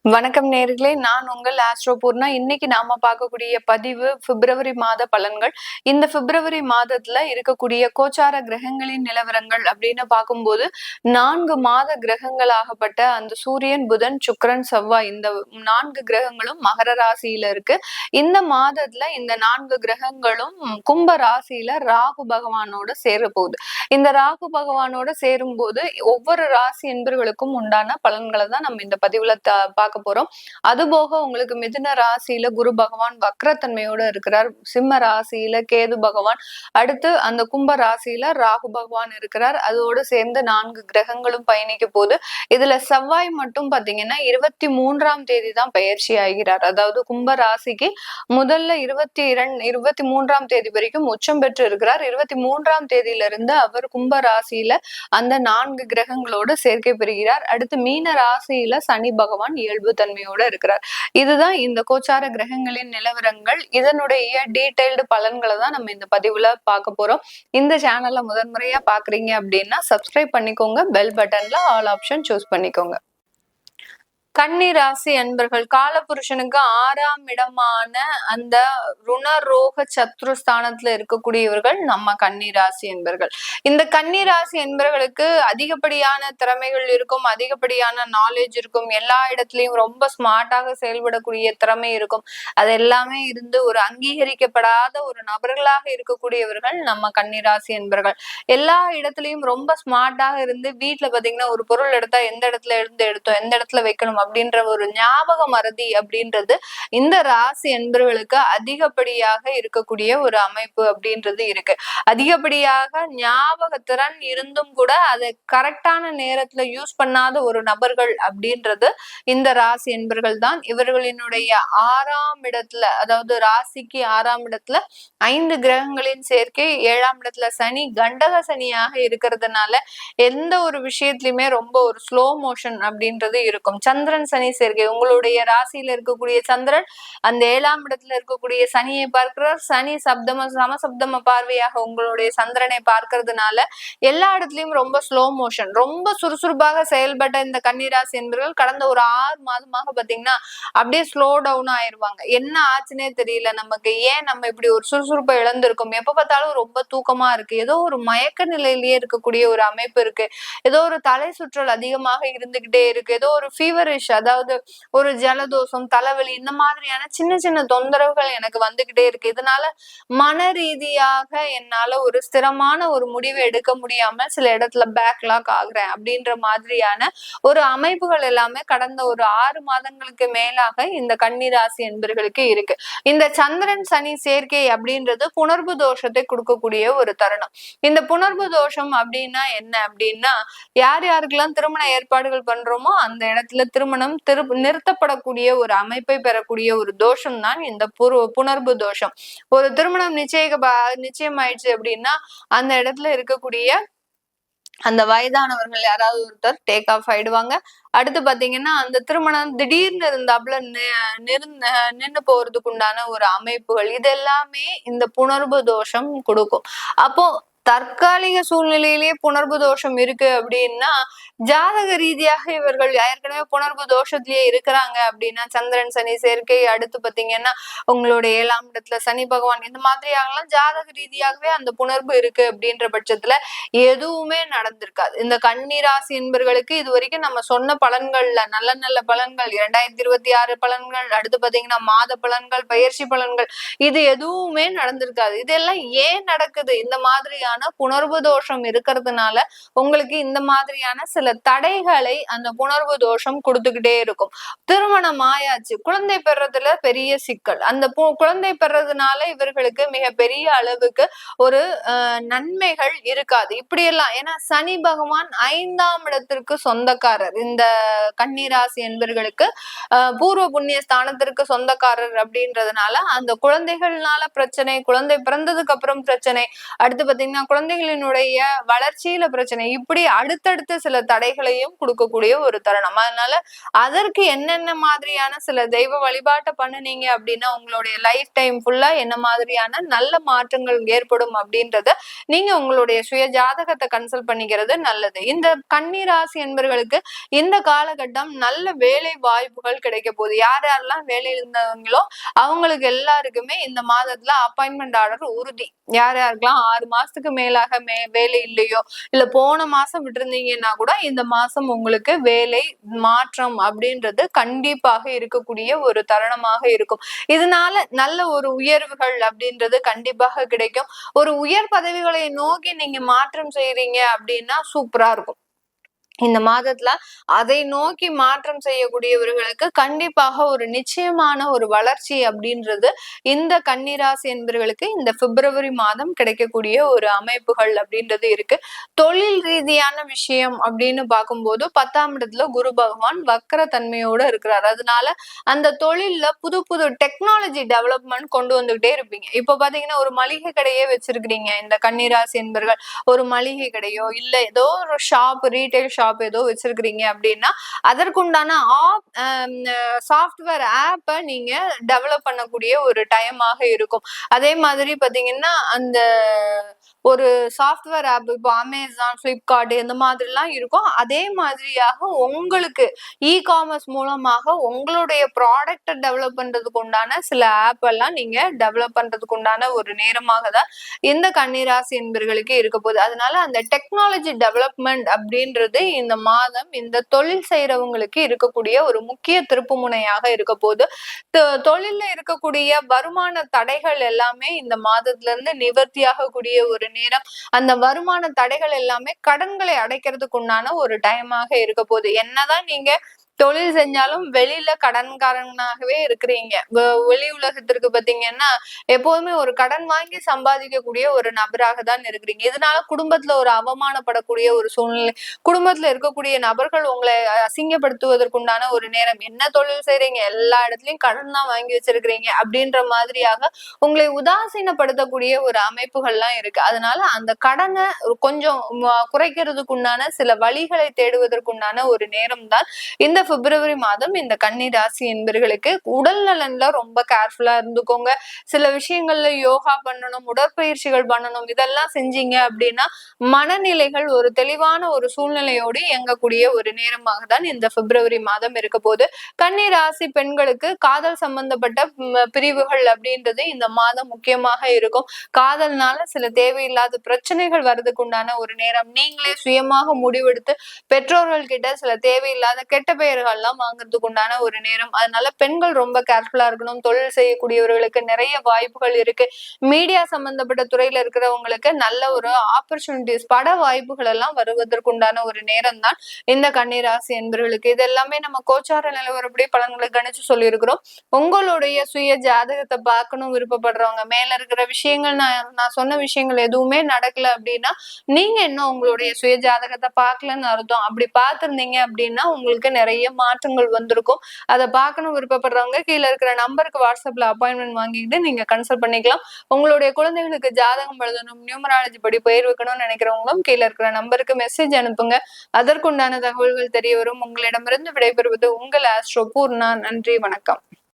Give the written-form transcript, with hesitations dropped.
வணக்கம் நேர்களே, நான் உங்கள் ஆஸ்ட்ரோ பூர்ணா. இன்னைக்கு நாம பார்க்கக்கூடிய பதிவு பிப்ரவரி மாத பலன்கள். இந்த பிப்ரவரி மாதத்துல இருக்கக்கூடிய கோச்சார கிரகங்களின் நிலவரங்கள் அப்படின்னு பார்க்கும்போது 4 மாத கிரகங்களாகப்பட்ட அந்த சூரியன், புதன், சுக்கிரன், செவ்வாய் இந்த 4 கிரகங்களும் மகர ராசியில இருக்கு. இந்த மாதத்துல இந்த 4 கிரகங்களும் கும்ப ராசியில ராகு பகவானோட சேர போகுது. இந்த ராகு பகவானோட சேரும் போது ஒவ்வொரு ராசி என்பர்களுக்கும் உண்டான பலன்களை தான் நம்ம இந்த பதிவுல பார்க்க போறோம். அதுபோக உங்களுக்கு மிதுன ராசியில குரு பகவான் வக்ரத்தன்மையோட இருக்கிறார். சிம்ம ராசியில கேது பகவான், அடுத்து அந்த கும்ப ராசியில ராகு பகவான் இருக்கிறார். அதோடு சேர்ந்து 4 கிரகங்களும் பயணிக்க போது இதுல செவ்வாய் மட்டும் பாத்தீங்கன்னா 23ஆம் தேதி தான் பயிற்சி ஆகிறார். அதாவது கும்ப ராசிக்கு முதல்ல 23ஆம் தேதி வரைக்கும் உச்சம் பெற்று இருக்கிறார். 23ஆம் தேதியிலிருந்து அவர் கும்ப ராசியில அந்த 4 கிரகங்களோடு சேர்க்கை பெறுகிறார். அடுத்து மீன ராசியில சனி பகவான் இயல்பு தன்மையோட இருக்கிறார். இதுதான் இந்த கோச்சார கிரகங்களின் நிலவரங்கள். இதனுடைய டீடைல்டு பலன்களை தான் நம்ம இந்த பதிவுல பார்க்க போறோம். இந்த சேனல்ல முதன்முறையா பாக்குறீங்க அப்படின்னா சப்ஸ்கிரைப் பண்ணிக்கோங்க. பெல் பட்டன்ல ஆல் ஆப்ஷன் சூஸ் பண்ணிக்கோங்க. கன்னி ராசி அன்பர்கள், காலபுருஷனுக்கு 6ஆம் இடமான அந்த ருணரோக சத்ருஸ்தானத்துல இருக்கக்கூடியவர்கள் நம்ம கன்னி ராசி என்பர்கள். இந்த கன்னி ராசி என்பர்களுக்கு அதிகப்படியான திறமைகள் இருக்கும், அதிகப்படியான நாலேஜ் இருக்கும், எல்லா இடத்துலயும் ரொம்ப ஸ்மார்ட்டாக செயல்படக்கூடிய திறமை இருக்கும். அது எல்லாமே இருந்து ஒரு அங்கீகரிக்கப்படாத ஒரு நபர்களாக இருக்கக்கூடியவர்கள் நம்ம கன்னி ராசி என்பர்கள். எல்லா இடத்துலயும் ரொம்ப ஸ்மார்ட்டாக இருந்து வீட்டுல பாத்தீங்கன்னா ஒரு பொருள் எடுத்தா எந்த இடத்துல இருந்து எடுத்தோம், எந்த இடத்துல வைக்கணும் அப்படின்ற ஒரு ஞாபக மறதி அப்படின்றது இந்த ராசி என்பவர்களுக்கு அதிகப்படியாக இருக்கக்கூடிய ஒரு அமைப்பு அப்படின்றது இருக்கு. அதிகப்படியாக ஞாபக திறன் இருந்தும் கூட அதை கரெக்டான நேரத்துல யூஸ் பண்ணாத ஒரு நபர்கள் அப்படின்றது இந்த ராசி என்பர்கள் தான். இவர்களினுடைய 6ஆம் இடத்துல, அதாவது ராசிக்கு 6ஆம் இடத்துல 5 கிரகங்களின் சேர்க்கை, 7ஆம் இடத்துல சனி கண்டக சனியாக இருக்கிறதுனால எந்த ஒரு விஷயத்திலுமே ரொம்ப ஒரு ஸ்லோ மோஷன் அப்படின்றது இருக்கும். சந்திரன் சனி சேர்க்கை, உங்களுடைய ராசியில இருக்கக்கூடிய சந்திரன் அந்த 7ஆம் இடத்துல இருக்கக்கூடிய சனியை பார்க்கிறார். சனி சமசப்தம பார்வையாக உங்களுடைய சந்திரனை பார்க்கறதுனால எல்லா இடத்துலயும் ரொம்ப ஸ்லோ மோஷன், ரொம்ப சுறுசுறுப்பாக செயல்பட்ட இந்த கன்னிராசி என்பவர்கள் கடந்த ஒரு 6 மாதமாக பாத்தீங்கன்னா அப்படியே ஸ்லோ டவுன் ஆயிருவாங்க. என்ன ஆச்சுன்னே தெரியல, நமக்கு ஏன் நம்ம இப்படி ஒரு சுறுசுறுப்பை இழந்திருக்கோம், எப்ப பார்த்தாலும் ரொம்ப தூக்கமா இருக்கு, ஏதோ ஒரு மயக்க நிலையிலேயே இருக்கக்கூடிய ஒரு அமைப்பு இருக்கு, ஏதோ ஒரு தலை சுற்றல் அதிகமாக இருந்துகிட்டே இருக்கு, ஏதோ ஒரு ஃபீவரிஷ், அதாவது ஒரு ஜலதோஷம், தலைவலி, இந்த மாதிரியான சின்ன சின்ன தொந்தரவுகள் எனக்கு வந்துகிட்டே இருக்கு. இதனால மன ரீதியாக என்னால ஒரு ஸ்திரமான ஒரு முடிவை எடுக்க முடியாம சில இடத்துல பேக்லாக் ஆகுறேன் அப்படின்ற மாதிரியான ஒரு அமைப்புகள் எல்லாமே கடந்த ஒரு 6 மாதங்களுக்கு மேலாக இந்த கன்னிராசி என்பர்களுக்கு இருக்கு. இந்த சந்திரன் சனி சேர்க்கை அப்படின்றது புணர்வு தோஷத்தை கொடுக்கக்கூடிய ஒரு தருணம். இந்த புணர்வு தோஷம் அப்படின்னா என்ன அப்படின்னா, யார் யாருக்கெல்லாம் திருமண ஏற்பாடுகள் பண்றோமோ அந்த இடத்துல திருமணம் நிறுத்தப்படக்கூடிய ஒரு அமைப்பை பெறக்கூடிய ஒரு தோஷம் தான் இந்த புணர்வு தோஷம். ஒரு திருமணம் நிச்சயம் ஆயிடுச்சு அப்படின்னா அந்த இடத்துல இருக்கக்கூடிய அந்த வயதானவர்கள் யாராவது ஒருத்தர் டேக் ஆஃப் ஆயிடுவாங்க. அடுத்து பாத்தீங்கன்னா அந்த திருமணம் திடீர்னு இருந்தாப்புல நின்னு போறதுக்கு உண்டான ஒரு அமைப்புகள் இது எல்லாமே இந்த புணர்வு தோஷம் கொடுக்கும். அப்போ தற்காலிக சூழ்நிலையிலேயே புணர்வு தோஷம் இருக்கு அப்படின்னா, ஜாதக ரீதியாக இவர்கள் ஏற்கனவே புணர்வு தோஷத்திலேயே இருக்கிறாங்க அப்படின்னா, சந்திரன் சனி சேர்க்கை, அடுத்து பாத்தீங்கன்னா உங்களுடைய 7ஆம் இடத்துல சனி பகவான், இந்த மாதிரியாகலாம் ஜாதக ரீதியாகவே அந்த புணர்வு இருக்கு அப்படின்ற பட்சத்துல எதுவுமே நடந்திருக்காது. இந்த கன்னி ராசி என்பர்களுக்கு இது வரைக்கும் நம்ம சொன்ன பலன்கள்ல நல்ல நல்ல பலன்கள், 2026 பலன்கள், அடுத்து பாத்தீங்கன்னா மாத பலன்கள், பயிற்சி பலன்கள், இது எதுவுமே நடந்திருக்காது. இதெல்லாம் ஏன் நடக்குது? இந்த மாதிரியான புணர்வு தோஷம் இருக்கிறதுனால உங்களுக்கு இந்த மாதிரியான சில தடைகளை அந்த புணர்வு தோஷம் கொடுத்துக்கிட்டே இருக்கும். திருமணம் ஆயாச்சு, குழந்தை பெறதுல பெரிய சிக்கல், அந்த குழந்தை பெறதுனால இவர்களுக்கு மிக பெரிய அளவுக்கு ஒரு நன்மைகள் இருக்காது. இப்படியெல்லாம் ஏன்னா சனி பகவான் 5ஆம் இடத்திற்கு சொந்தக்காரர். இந்த கன்னிராசி என்பர்களுக்கு பூர்வ புண்ணிய ஸ்தானத்திற்கு சொந்தக்காரர் அப்படின்றதுனால அந்த குழந்தைகள்னால பிரச்சனை, குழந்தை பிறந்ததுக்கு அப்புறம் பிரச்சனை, அடுத்து பாத்தீங்கன்னா குழந்தைகளினுடைய வளர்ச்சியில பிரச்சனை, இப்படி அடுத்தடுத்த சில தடைகளையும் கொடுக்கக்கூடிய ஒரு தருணம். அதனால அதற்கு என்னென்ன மாதிரியான சில தெய்வ வழிபாட்டை பண்ணுனீங்க அப்படின்னா உங்களுடைய லைஃப் டைம் ஃபுல்லா என்ன மாதிரியான நல்ல மாற்றங்கள் ஏற்படும் அப்படின்றத நீங்க உங்களுடைய சுய ஜாதகத்தை கன்சல்ட் பண்ணிக்கிறது நல்லது. இந்த கன்னி ராசி என்பவர்களுக்கு இந்த காலகட்டம் நல்ல வேலை வாய்ப்புகள் கிடைக்க போகுது. யார் யாரெல்லாம் வேலையில் இருந்தவங்களோ அவங்களுக்கு எல்லாருக்குமே இந்த மாதத்துல அப்பாயின்மெண்ட் ஆர்டர் உறுதி. யார் யாருக்கெல்லாம் 6 மாசத்துக்கு மேலாக வேலை இல்லையோ, இல்ல போன மாசம் விட்டுருந்தீங்கன்னா கூட இந்த மாசம் உங்களுக்கு வேலை மாற்றம் அப்படின்றது கண்டிப்பாக இருக்கக்கூடிய ஒரு தருணமாக இருக்கும். இதனால நல்ல ஒரு உயர்வுகள் அப்படின்றது கண்டிப்பாக கிடைக்கும். ஒரு உயர் பதவிகளை நோக்கி நீங்க மாற்றம் செய்யறீங்க அப்படின்னா சூப்பரா இருக்கும். இந்த மாதத்துல அதை நோக்கி மாற்றம் செய்யக்கூடியவர்களுக்கு கண்டிப்பாக ஒரு நிச்சயமான ஒரு வளர்ச்சி அப்படின்றது இந்த கன்னிராசி என்பவர்களுக்கு இந்த பிப்ரவரி மாதம் கிடைக்கக்கூடிய ஒரு அமைப்புகள் அப்படின்றது இருக்கு. தொழில் ரீதியான விஷயம் அப்படின்னு பார்க்கும்போது 10ஆம் இடத்துல குரு பகவான் வக்கர தன்மையோட இருக்கிறார். அதனால அந்த தொழில்ல புது புது டெக்னாலஜி டெவலப்மெண்ட் கொண்டு வந்துகிட்டே இருப்பீங்க. இப்ப பாத்தீங்கன்னா ஒரு மளிகை கடையே வச்சிருக்கிறீங்க இந்த கன்னிராசி என்பவர்கள், ஒரு மளிகை கடையோ இல்ல ஏதோ ஒரு ஷாப், ரீட்டைல் ஷாப் ஏதோ வச்சிருக்கிறீங்க அப்படின்னா அதற்குண்டான சாஃப்ட்வேர் ஆப்பை நீங்க டெவலப் பண்ணக்கூடிய ஒரு டைமாக இருக்கும். அதே மாதிரி பாத்தீங்கன்னா அந்த ஒரு சாஃப்ட்வேர் ஆப் இப்போ அமேசான், பிளிப்கார்ட் இந்த மாதிரிலாம் இருக்கும். அதே மாதிரியாக உங்களுக்கு காமர்ஸ் மூலமாக உங்களுடைய ப்ராடக்டை டெவலப் பண்றதுக்கு உண்டான சில ஆப் எல்லாம் நீங்க டெவலப் பண்றதுக்கு உண்டான ஒரு நேரமாக தான் இந்த கன்னிராசி என்பவர்களுக்கு இருக்க போகுது. அதனால அந்த டெக்னாலஜி டெவலப்மெண்ட் அப்படின்றது இந்த மாதம் இந்த தொழில் செய்யறவங்களுக்கு இருக்கக்கூடிய ஒரு முக்கிய திருப்பு முனையாக இருக்க போகுது. தொழில்ல இருக்கக்கூடிய வருமான தடைகள் எல்லாமே இந்த மாதத்துல இருந்து நிவர்த்தியாக கூடிய ஒரு நேரம். அந்த வருமான தடைகள் எல்லாமே கடன்களை அடைக்கிறதுக்கு உண்டான ஒரு டைமாக இருக்க போகுது. என்னதான் நீங்க தொழில் செஞ்சாலும் வெளியில கடன்காரனாகவே இருக்கிறீங்க. வெளி உலகத்திற்கு பாத்தீங்கன்னா எப்போதுமே ஒரு கடன் வாங்கி சம்பாதிக்கக்கூடிய ஒரு நபராக தான் இருக்கிறீங்க. இதனால குடும்பத்துல ஒரு அவமானப்படக்கூடிய ஒரு சூழ்நிலை, குடும்பத்துல இருக்கக்கூடிய நபர்கள் உங்களை அசிங்கப்படுத்துவதற்குண்டான ஒரு நேரம். என்ன தொழில் செய்றீங்க, எல்லா இடத்துலயும் கடன் தான் வாங்கி வச்சிருக்கிறீங்க அப்படின்ற மாதிரியாக உங்களை உதாசீனப்படுத்தக்கூடிய ஒரு அமைப்புகள்லாம் இருக்கு. அதனால அந்த கடனை கொஞ்சம் குறைக்கிறதுக்குண்டான சில வழிகளை தேடுவதற்குண்டான ஒரு நேரம் தான் இந்த பிப்ரவரி மாதம் இந்த கன்னி ராசி என்பவர்களுக்கு. உடல் நலன்ல ரொம்ப கேர்ஃபுல்லா இருந்துக்கோங்க. சில விஷயங்கள்ல யோகா பண்ணணும், உடற்பயிற்சிகள் பண்ணணும். இதெல்லாம் செஞ்சீங்க அப்படின்னா மனநிலைகள் ஒரு தெளிவான ஒரு சூழ்நிலையோடு இயங்கக்கூடிய ஒரு நேரமாக தான் இந்த பிப்ரவரி மாதம் இருக்க போது. கன்னி ராசி பெண்களுக்கு காதல் சம்பந்தப்பட்ட பிரிவுகள் அப்படின்றது இந்த மாதம் முக்கியமாக இருக்கும். காதல்னால சில தேவையில்லாத பிரச்சனைகள் வர்றதுக்கு உண்டான ஒரு நேரம். நீங்களே சுயமாக முடிவெடுத்து பெற்றோர்கள் கிட்ட சில தேவையில்லாத கெட்ட பெயர்கள்லாம் வாங்குறதுக்கு உண்டான ஒரு நேரம். அதனால பெண்கள் ரொம்ப கேர்ஃபுல்லா இருக்கணும். தொழில் செய்யக்கூடியவர்களுக்கு நிறைய வாய்ப்புகள் இருக்கு. மீடியா சம்பந்தப்பட்ட துறையில இருக்கிறவங்களுக்கு நல்ல ஒரு ஆப்பர்ச்சுனிட்டிஸ், பட வாய்ப்புகள் எல்லாம் வருவதற்குண்டான ஒரு நேரம் தான் இந்த கன்னிராசி என்பவர்களுக்கு. இது எல்லாமே நம்ம கோச்சார நிலவரப்படி பலன்களை கணிச்சு சொல்லியிருக்கிறோம். உங்களுடைய சுய ஜாதகத்தை பார்க்கணும் விருப்பப்படுறவங்க, மேல இருக்கிற விஷயங்கள் நான் சொன்ன விஷயங்கள் எதுவுமே நடக்கல அப்படின்னா நீங்க இன்னும் உங்களுடைய சுய ஜாதகத்தை பார்க்கலன்னு அர்த்தம். அப்படி பார்த்திருந்தீங்க அப்படின்னா உங்களுக்கு நிறைய மாற்றங்கள் வந்திருக்கும். அதை பார்க்கணும் விருப்பப்படுறவங்க கீழே இருக்கிற நம்பருக்கு வாட்ஸ்அப்ல அப்பாயின்மெண்ட் வாங்கிட்டு நீங்க கன்சல்ட் பண்ணிக்கலாம். உங்களுடைய குழந்தைகளுக்கு ஜாதகம் எழுதணும், நியூமராலஜி படி பெயர் வைக்கணும்னு நினைக்கிறவங்களும் கீழே இருக்கிற நம்பருக்கு மெசேஜ் அனுப்புங்க. அதற்குண்டான தகவல்கள் தெரிய வரும். உங்களிடமிருந்து விடைபெறுவது உங்கள் ஆஸ்ட்ரோ பூர்ணா. நன்றி, வணக்கம்.